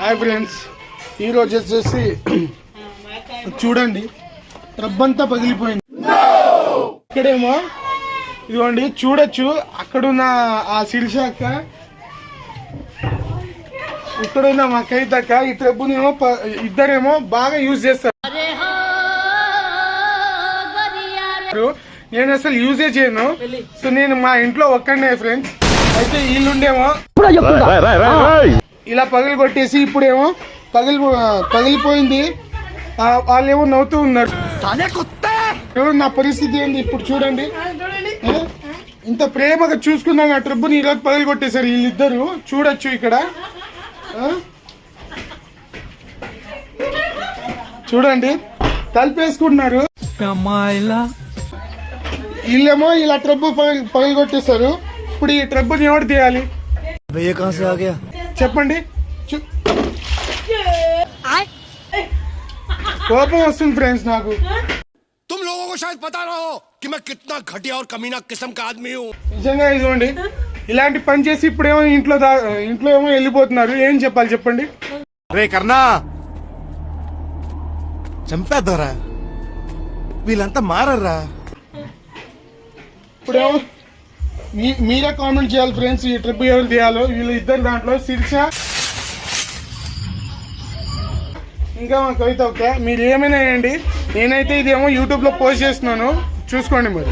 Hi friends, ఈరోజు వచ్చేసి చూడండి రబ్బంతా పగిలిపోయింది. ఇక్కడేమో ఇదిగోండి చూడొచ్చు, అక్కడున్న ఆ శిరిషాక్క, ఇక్కడున్న మా కైతక్క, ఈ ట్రబ్బునేమో ఇద్దరేమో బాగా యూజ్ చేస్తారు. నేను అసలు యూజే చేయను. సో నేను మా ఇంట్లో ఒక్కడే ఫ్రెండ్స్. అయితే వీళ్ళుండేమో ఇలా పగిలి కొట్టేసి ఇప్పుడేమో పగిలిపోయింది. వాళ్ళేమో నవ్వుతూ ఉన్నారు. నా పరిస్థితి ఏంది ఇప్పుడు చూడండి. ఇంత ప్రేమగా చూసుకున్నాను ఆ ట్రిబ్బుని ఈరోజు పగిలి కొట్టేశారు వీళ్ళిద్దరు. చూడొచ్చు ఇక్కడ చూడండి తలిపేసుకుంటున్నారు. వీళ్ళేమో ఇలా ట్రబ్బు పగిలి కొట్టేశారు. ఇప్పుడు ఈ ట్రబ్బుని ఎవరు తీయాలి చెప్పండి. కోపం వస్తుంది ఫ్రెండ్స్ నాకు. तुम लोगों को शायद पता ना हो कि मैं कितना घटिया और कमीना किस्म का आदमी हूँ. నిజంగా ఇదిగోండి ఇలాంటి పని చేసి ఇప్పుడేమో ఇంట్లో ఏమో వెళ్ళిపోతున్నారు. ఏం చెప్పాలి చెప్పండి. రే కర్ణా చంపేద్దారా, వీళ్ళంతా మారరా. ఇప్పుడేమో మీరే కామెంట్ చేయాలి ఫ్రెండ్స్, ఈ ట్రిప్ ఎవరు తీయాలో. వీళ్ళు ఇద్దరు దాంట్లో శిరీష ఇంకా మా కవిత. ఓకే, మీరు ఏమైనా వేయండి. నేనైతే ఇదేమో యూట్యూబ్లో పోస్ట్ చేస్తున్నాను, చూసుకోండి మరి.